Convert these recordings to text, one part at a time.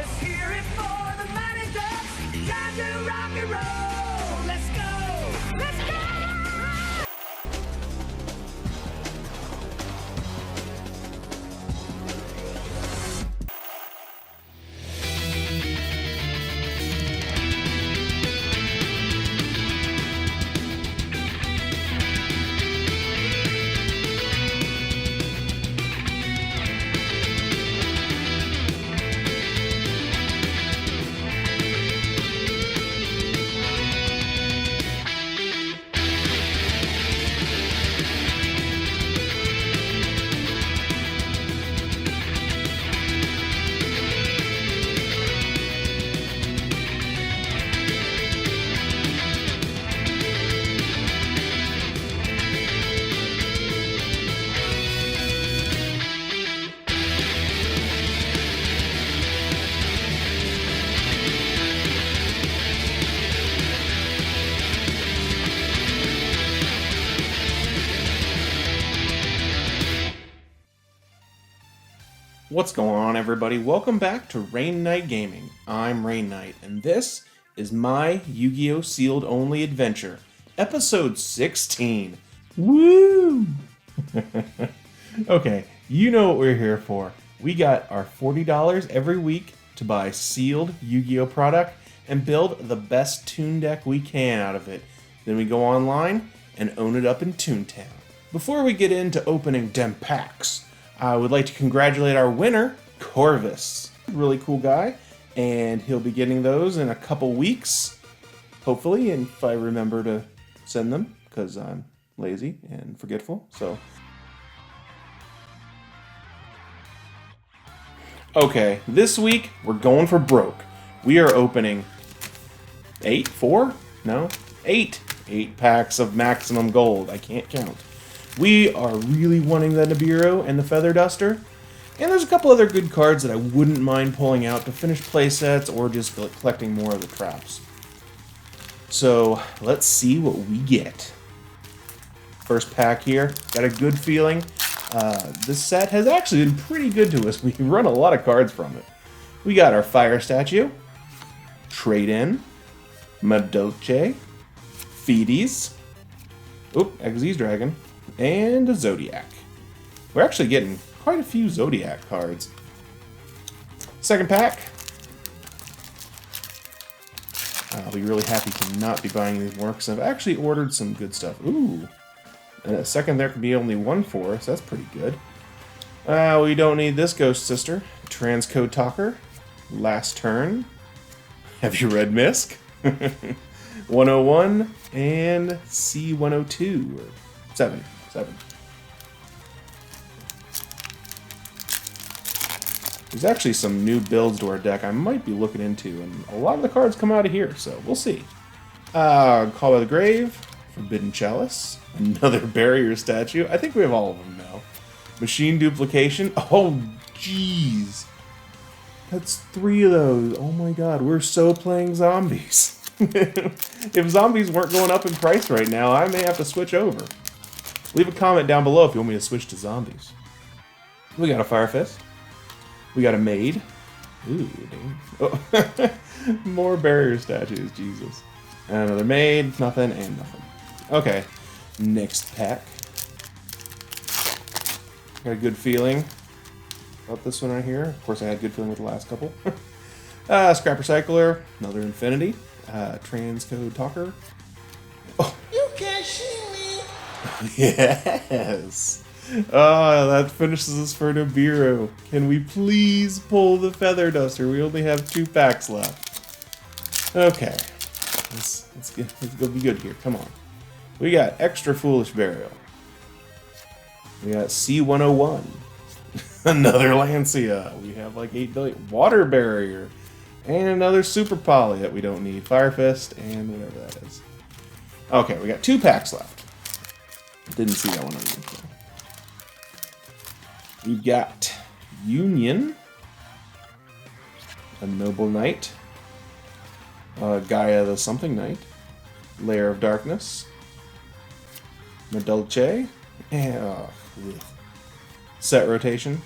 Let's hear it for the mighty ducks. Time to rock and roll. Let's go. Let's go. What's going on, everybody? Welcome back to Rain Knight Gaming. I'm Rain Knight, and this is my Yu-Gi-Oh! Sealed Only Adventure, Episode 16. Woo! Okay, you know what we're here for. We got our $40 every week to buy sealed Yu-Gi-Oh! Product and build the best Toon Deck we can out of it. Then we go online and own it up in Toontown. Before we get into opening dem packs, I would like to congratulate our winner, Corvus. Really cool guy, and he'll be getting those in a couple weeks, hopefully, and if I remember to send them, because I'm lazy and forgetful, so. Okay, this week, we're going for broke. We are opening 8 packs of maximum gold. I can't count. We are really wanting the Nibiru and the Feather Duster, and there's a couple other good cards that I wouldn't mind pulling out to finish playsets or just collecting more of the traps. So let's see what we get. First pack here, got a good feeling. This set has actually been pretty good to us. We run a lot of cards from it. We got our Fire Statue, Trade-In, Madolche, Feedes, Xyz Dragon, and a Zodiac. We're actually getting quite a few Zodiac cards. Second pack. I'll be really happy to not be buying these more because I've actually ordered some good stuff. Ooh. And a second there could be only one for us. That's pretty good. We don't need this Ghost Sister. Transcode Talker. Last Turn. Have you read Misk? 101 and C102. Or 7. There's actually some new builds to our deck I might be looking into, and a lot of the cards come out of here, so we'll see. Call by the Grave, Forbidden Chalice, another Barrier Statue. I think we have all of them now. Machine Duplication. Oh, jeez. That's 3 of those. Oh my god, we're so playing zombies. If zombies weren't going up in price right now, I may have to switch over. Leave a comment down below if you want me to switch to zombies. We got a Fire Fist. We got a Maid. Ooh, dang. Oh. More Barrier Statues, Jesus. And another Maid, nothing, and nothing. Okay, next pack. Got a good feeling about this one right here. Of course, I had a good feeling with the last couple. Scrap Recycler, another Infinity, Transcode Talker. Oh. You can't see me. Yes! Oh, that finishes us for Nibiru. Can we please pull the Feather Duster? We only have 2 packs left. Okay. Let's go be good here. Come on. We got Extra Foolish Burial. We got C101. Another Lancia. We have like 8 billion. Water Barrier. And another Super Poly that we don't need. Fire Fist and whatever that is. Okay, we got 2 packs left. Didn't see that one on the intro. We've got Union, a Noble Knight, Gaia the Something Knight, Lair of Darkness, Madolche, and set rotation.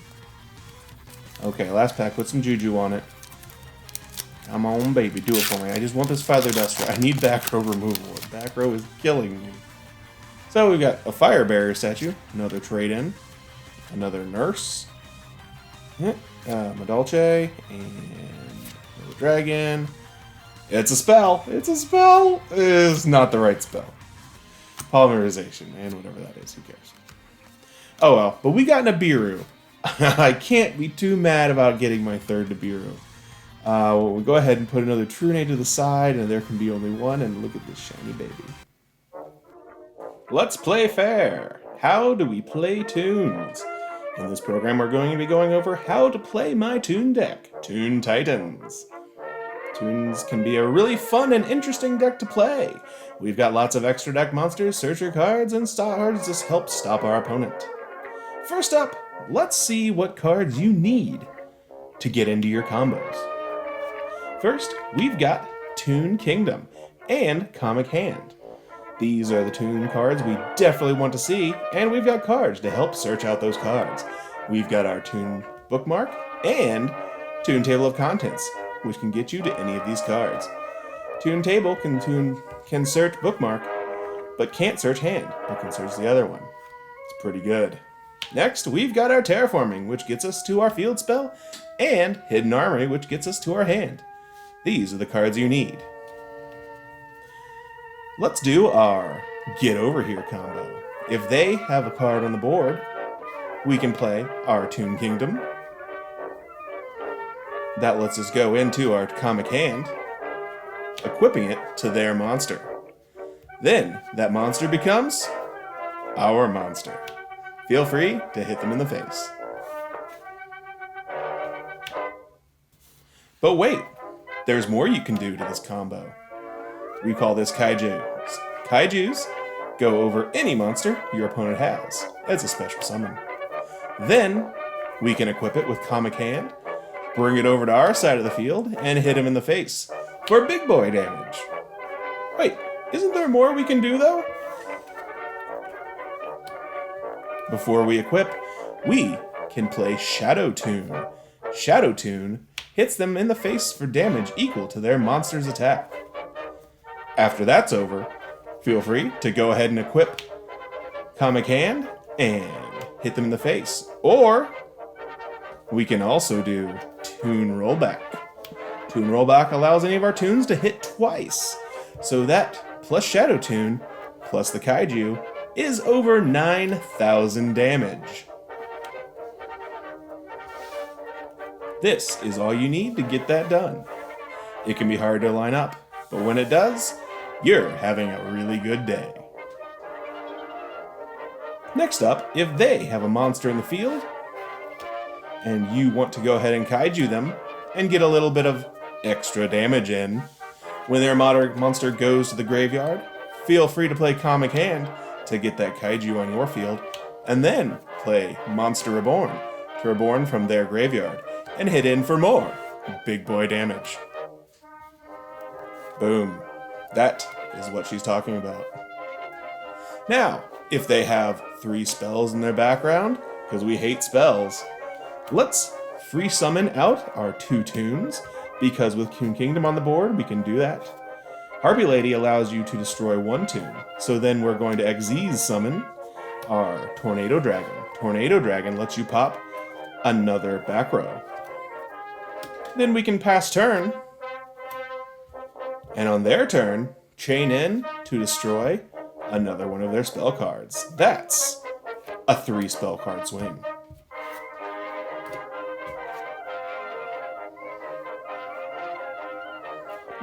Okay, last pack, put some Juju on it. Come on, baby, do it for me. I just want this feather duster. I need back row removal. Back row is killing me. So we've got a fire barrier statue, another trade-in, another nurse, Madolche, and another dragon. It's a spell. It's a spell. It's not the right spell. Polymerization, and whatever that is, who cares? Oh well, but we got Nibiru. I can't be too mad about getting my third Nibiru. We'll go ahead and put another Trunade to the side, and there can be only one, and look at this shiny baby. Let's play fair. How do we play Toons? In this program, we're going to be going over how to play my Toon deck, Toon Titans. Toons can be a really fun and interesting deck to play. We've got lots of extra deck monsters, searcher cards, and star cards to help stop our opponent. First up, let's see what cards you need to get into your combos. First, we've got Toon Kingdom and Comic Hand. These are the Toon cards we definitely want to see, and we've got cards to help search out those cards. We've got our Toon Bookmark and Toon Table of Contents, which can get you to any of these cards. Toon Table can search Bookmark, but can't search Hand, but can search the other one. It's pretty good. Next, we've got our Terraforming, which gets us to our field spell, and Hidden Armory, which gets us to our hand. These are the cards you need. Let's do our Get Over Here combo. If they have a card on the board, we can play our Toon Kingdom. That lets us go into our Comic Hand, equipping it to their monster. Then, that monster becomes our monster. Feel free to hit them in the face. But wait, there's more you can do to this combo. We call this Kaijus. Kaijus go over any monster your opponent has as a special summon. Then, we can equip it with Comic Hand, bring it over to our side of the field, and hit him in the face for big boy damage. Wait, isn't there more we can do though? Before we equip, we can play Shadow Toon. Shadow Toon hits them in the face for damage equal to their monster's attack. After that's over, feel free to go ahead and equip Comic Hand and hit them in the face. Or we can also do Toon Rollback. Toon Rollback allows any of our Toons to hit twice. So that plus Shadow Toon plus the Kaiju is over 9,000 damage. This is all you need to get that done. It can be hard to line up, but when it does, you're having a really good day. Next up, if they have a monster in the field, and you want to go ahead and Kaiju them, and get a little bit of extra damage in, when their monster goes to the graveyard, feel free to play Comic Hand to get that Kaiju on your field, and then play Monster Reborn to reborn from their graveyard, and hit in for more big boy damage. Boom. That is what she's talking about. Now, if they have 3 spells in their background, because we hate spells, let's free summon out our 2 Toons, because with Toon Kingdom on the board, we can do that. Harpy Lady allows you to destroy 1 Toon, so then we're going to Xyz summon our Tornado Dragon. Tornado Dragon lets you pop another back row. Then we can pass turn, and on their turn, chain in to destroy another one of their spell cards. That's a 3 spell card swing.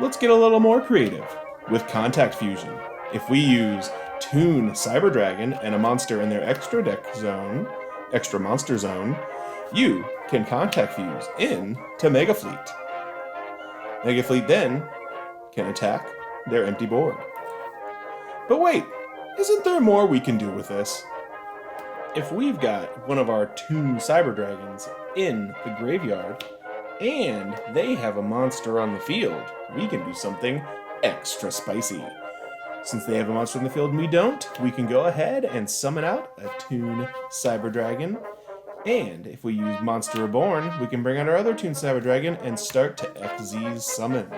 Let's get a little more creative with Contact Fusion. If we use Toon Cyber Dragon and a monster in their extra deck zone, extra monster zone, you can Contact Fuse in to Mega Fleet. Mega Fleet then can attack their empty board. But wait, isn't there more we can do with this? If we've got one of our Toon Cyber Dragons in the graveyard, and they have a monster on the field, we can do something extra spicy. Since they have a monster in the field and we don't, we can go ahead and summon out a Toon Cyber Dragon And if we use Monster Reborn, we can bring out our other Toon Cyber Dragon and start to XZ's summon.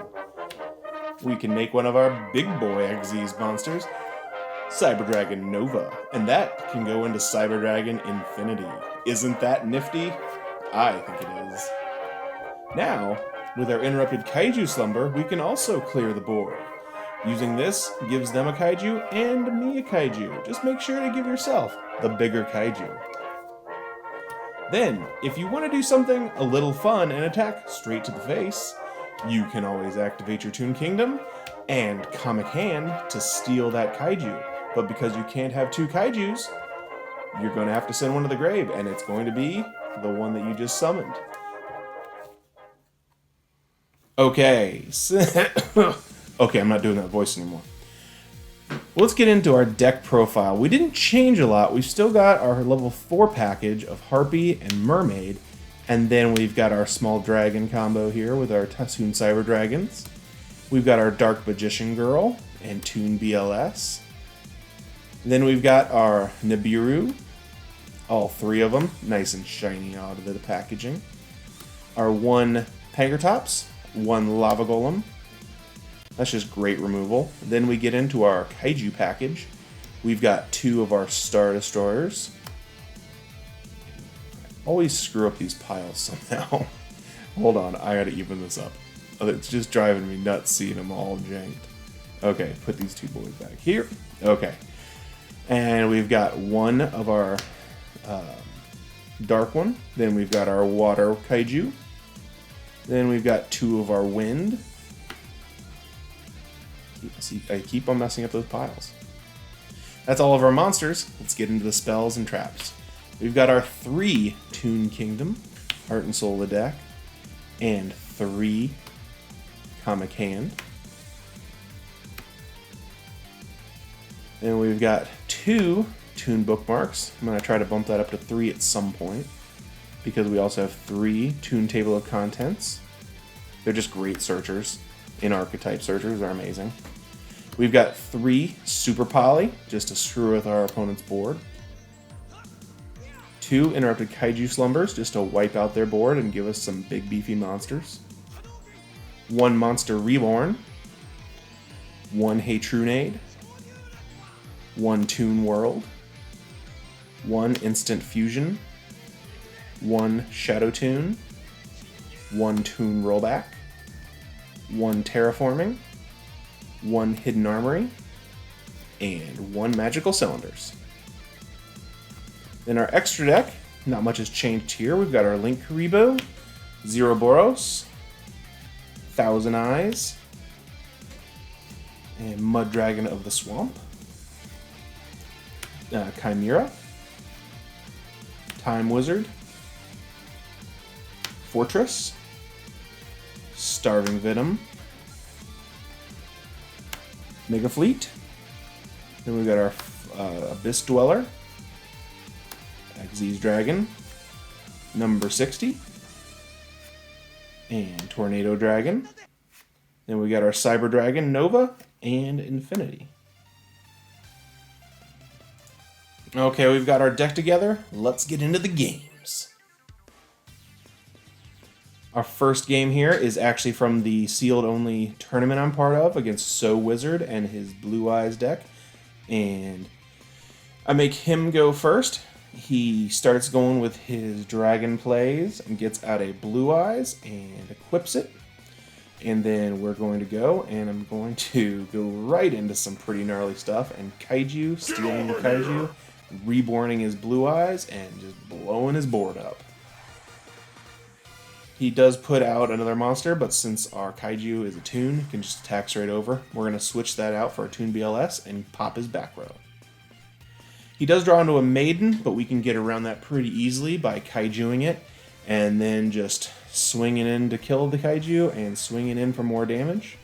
We can make one of our big boy XZ's monsters, Cyber Dragon Nova, and that can go into Cyber Dragon Infinity. Isn't that nifty? I think it is. Now, with our interrupted Kaiju Slumber, we can also clear the board. Using this gives them a Kaiju and me a Kaiju. Just make sure to give yourself the bigger Kaiju. Then, if you want to do something a little fun and attack straight to the face, you can always activate your Toon Kingdom and Comic Hand to steal that Kaiju. But because you can't have two Kaijus, you're going to have to send one to the grave, and it's going to be the one that you just summoned. Okay. Okay, I'm not doing that voice anymore. Let's get into our deck profile. We didn't change a lot. We've still got our level 4 package of Harpy and Mermaid, and then we've got our small dragon combo here with our Toon Cyber Dragons. We've got our Dark Magician Girl and Toon BLS. Then we've got our Nibiru, all three of them, nice and shiny out of the packaging. Our one Pangertops, one Lava Golem. That's just great removal. Then we get into our Kaiju package. We've got two of our Star Destroyers. Always screw up these piles somehow. Hold on, I gotta even this up. It's just driving me nuts seeing them all janked. Okay, put these two boys back here. Okay. And we've got one of our dark one. Then we've got our water Kaiju. Then we've got two of our wind. See, I keep on messing up those piles. That's all of our monsters. Let's get into the spells and traps. We've got our 3 Toon Kingdom, Heart and Soul of the deck, and 3 Comic Hand. And we've got 2 Toon Bookmarks. I'm going to try to bump that up to 3 at some point, because we also have 3 Toon Table of Contents. They're just great searchers. In archetype searchers are amazing. We've got 3 Super Poly, just to screw with our opponent's board. 2 Interrupted Kaiju Slumbers, just to wipe out their board and give us some big beefy monsters. 1 Monster Reborn. 1 Heytrunade. 1 Toon World. 1 Instant Fusion. 1 Shadow Toon. 1 Toon Rollback. 1 Terraforming, 1 Hidden Armory, and 1 Magical Cylinders. In our extra deck, not much has changed here. We've got our Link Karibo, Zeroboros, Thousand Eyes, and Mud Dragon of the Swamp, Chimera, Time Wizard, Fortress, Starving Venom, Mega Fleet. Then we've got our Abyss Dweller, Xyz Dragon, number 60, and Tornado Dragon. Then we got our Cyber Dragon, Nova, and Infinity. Okay, we've got our deck together. Let's get into the games. Our first game here is actually from the sealed-only tournament I'm part of against So Wizard and his Blue Eyes deck. And I make him go first. He starts going with his Dragon Plays and gets out a Blue Eyes and equips it. And then we're going to go, and I'm going to go right into some pretty gnarly stuff. And Kaiju, stealing the Kaiju, reborning his Blue Eyes, and just blowing his board up. He does put out another monster, but since our Kaiju is a Toon, he can just attack straight over. We're going to switch that out for a Toon BLS and pop his back row. He does draw into a Maiden, but we can get around that pretty easily by Kaijuing it, and then just swinging in to kill the Kaiju and swinging in for more damage.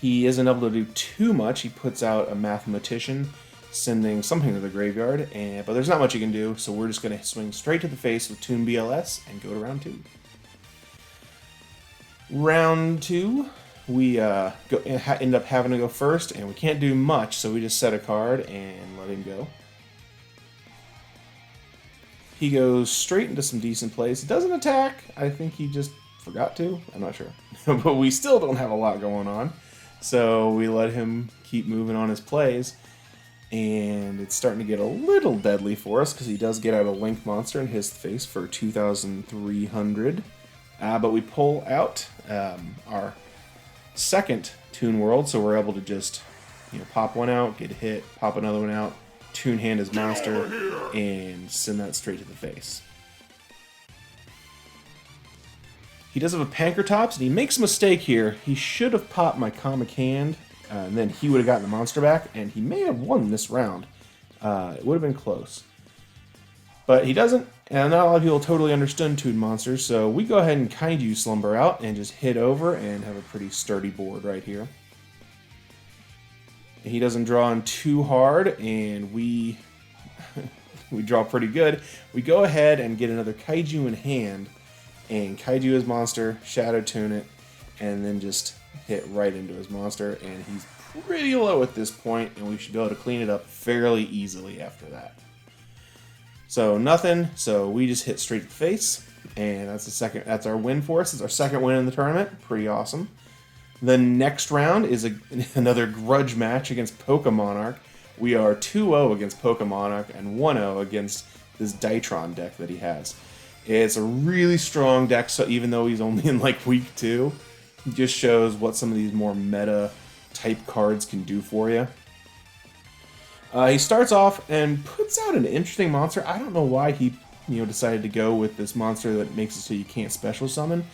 He isn't able to do too much. He puts out a Mathematician, sending something to the graveyard, but there's not much you can do, so we're just going to swing straight to the face with Toon BLS and go to round 2. Round 2, we end up having to go first, and we can't do much, so we just set a card and let him go. He goes straight into some decent plays. He doesn't attack. I think he just forgot to. I'm not sure. But we still don't have a lot going on. So we let him keep moving on his plays. And it's starting to get a little deadly for us because he does get out a Link monster in his face for 2,300. But we pull out our second Toon World, so we're able to just pop one out, get hit, pop another one out, Toon hand his monster, and send that straight to the face. He does have a Pankratops, and he makes a mistake here. He should have popped my Comic Hand, and then he would have gotten the monster back, and he may have won this round. It would have been close. But he doesn't, and not a lot of people totally understood Toon monsters, so we go ahead and Kaiju Slumber out and just hit over and have a pretty sturdy board right here. He doesn't draw in too hard, and we draw pretty good. We go ahead and get another Kaiju in hand, and Kaiju his monster, Shadow Toon it, and then just hit right into his monster, and he's pretty low at this point, and we should be able to clean it up fairly easily after that. So nothing, so we just hit straight to the face, and that's our win for us. It's our second win in the tournament. Pretty awesome. The next round is another grudge match against Pokemonarch. We are 2-0 against Pokemonarch and 1-0 against this Dytron deck that he has. It's a really strong deck, so even though he's only in like week 2, it just shows what some of these more meta type cards can do for you. He starts off and puts out an interesting monster. I don't know why he decided to go with this monster that makes it so you can't special summon.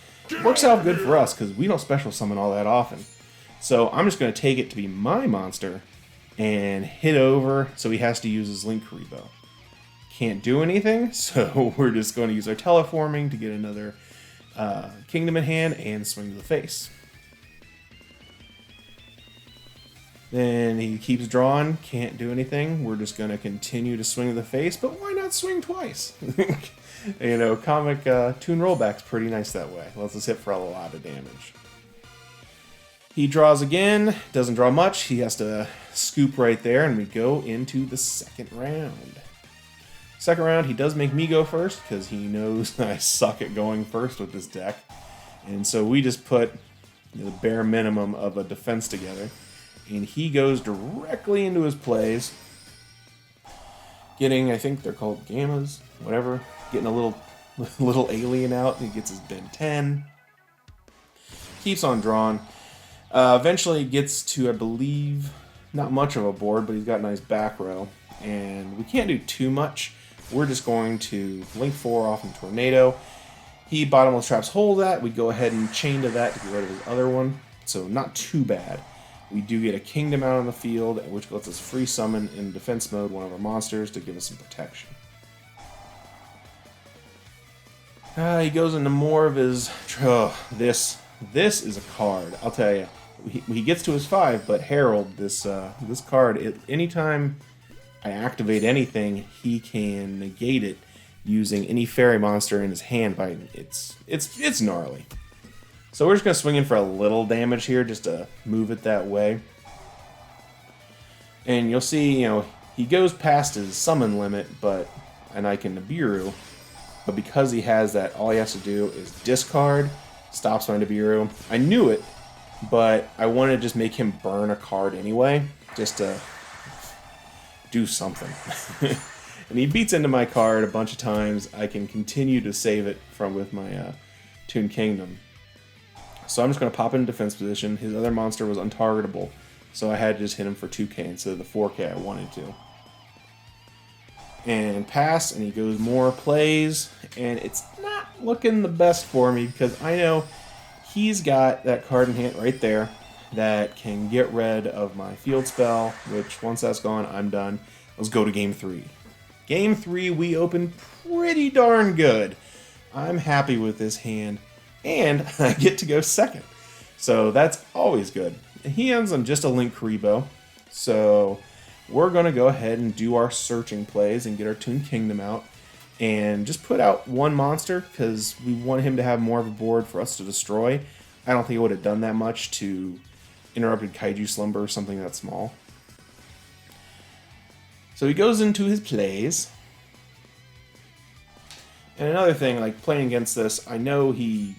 Works out good for us because we don't special summon all that often. So I'm just going to take it to be my monster and hit over, so he has to use his Link Kuriboh. Can't do anything, so we're just going to use our Teleforming to get another Kingdom in hand and swing to the face. Then he keeps drawing, can't do anything. We're just going to continue to swing to the face, but why not swing twice? Comic Toon rollback's pretty nice that way. Lets us hit for a lot of damage. He draws again, doesn't draw much. He has to scoop right there, and we go into the second round. Second round, he does make me go first, because he knows I suck at going first with this deck. And so we just put the bare minimum of a defense together. And he goes directly into his plays, getting, I think they're called Gammas, whatever, getting a little alien out. He gets his Ben 10, keeps on drawing. Eventually gets to, I believe, not much of a board, but he's got a nice back row. And we can't do too much. We're just going to Link 4 off in Tornado. He bottomless traps hold that. We go ahead and chain to that to get rid of his other one. So not too bad. We do get a Kingdom out on the field, which lets us free summon in defense mode one of our monsters to give us some protection. He goes into more of his... This is a card, I'll tell you. He gets to his 5, but Herald, this card, anytime I activate anything, he can negate it using any fairy monster in his hand. It's gnarly. So we're just going to swing in for a little damage here just to move it that way. And you'll see, he goes past his summon limit, and I can Nibiru, but because he has that, all he has to do is discard, stops my Nibiru. I knew it, but I wanted to just make him burn a card anyway, just to do something. And he beats into my card a bunch of times. I can continue to save it with my Toon Kingdom. So I'm just going to pop in defense position. His other monster was untargetable, so I had to just hit him for 2k instead of the 4k I wanted to. And pass, and he goes more plays, and it's not looking the best for me because I know he's got that card in hand right there that can get rid of my field spell, which once that's gone, I'm done. Let's go to game 3. Game 3, we open pretty darn good. I'm happy with this hand. And I get to go second. So that's always good. And he ends on just a Link Kuriboh. So we're going to go ahead and do our searching plays and get our Toon Kingdom out. And just put out one monster because we want him to have more of a board for us to destroy. I don't think it would have done that much to interrupted Kaiju Slumber or something that small. So he goes into his plays. And another thing, like playing against this, I know he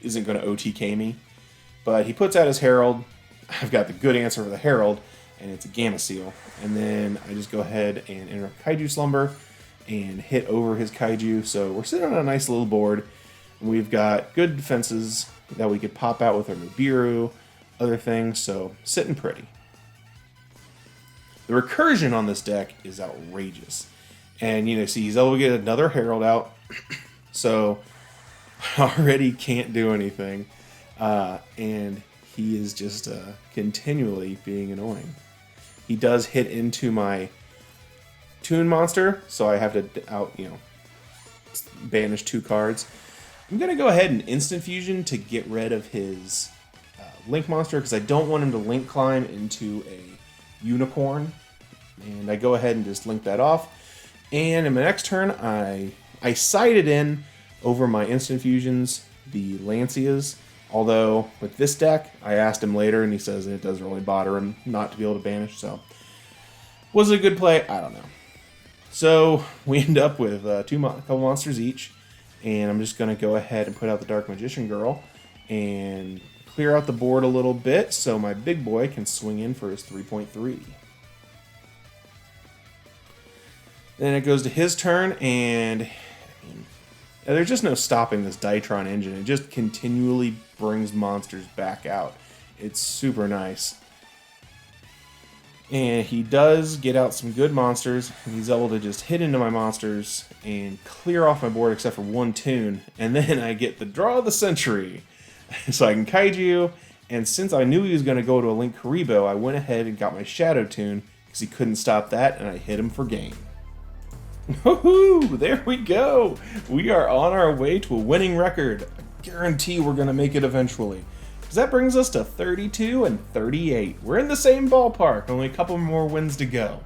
isn't going to OTK me, but he puts out his Herald. I've got the good answer for the Herald, and it's a Gamma Seal. And then I just go ahead and enter Kaiju Slumber and hit over his Kaiju. So we're sitting on a nice little board. And we've got good defenses that we could pop out with our Nibiru, other things, so sitting pretty. The recursion on this deck is outrageous. And, you know, see, he's able to get another Herald out. So, I already can't do anything. And he is just continually being annoying. He does hit into my Toon monster, so I have to banish 2 cards. I'm going to go ahead and Instant Fusion to get rid of his Link monster, because I don't want him to Link climb into a Unicorn. And I go ahead and just link that off. And in my next turn, I sighted in over my Instant Fusions the Lancias. Although, with this deck, I asked him later, and he says it doesn't really bother him not to be able to banish, so... Was it a good play? I don't know. So, we end up with a couple monsters each, and I'm just going to go ahead and put out the Dark Magician Girl, and clear out the board a little bit, so my big boy can swing in for his 3.3. Then it goes to his turn, and... there's just no stopping this Dytron engine. It just continually brings monsters back out. It's super nice. And he does get out some good monsters. He's able to just hit into my monsters and clear off my board except for 1 Toon. And then I get the Draw of the Century. So I can Kaiju. And since I knew he was going to go to a Link Karibo, I went ahead and got my Shadow Toon because he couldn't stop that, and I hit him for game. Woohoo! There we go! We are on our way to a winning record. I guarantee we're going to make it eventually. Because that brings us to 32 and 38. We're in the same ballpark, only a couple more wins to go.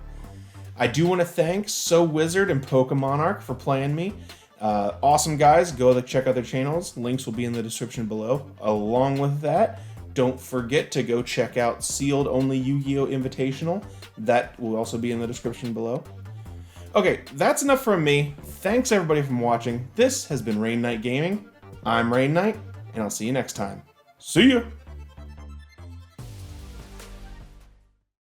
I do want to thank So Wizard and Pokemonarch for playing me. Awesome guys, go check out their channels. Links will be in the description below. Along with that, don't forget to go check out Sealed Only Yu-Gi-Oh! Invitational. That will also be in the description below. Okay, that's enough from me. Thanks everybody for watching. This has been Rain Knight Gaming. I'm Rain Knight, and I'll see you next time. See ya!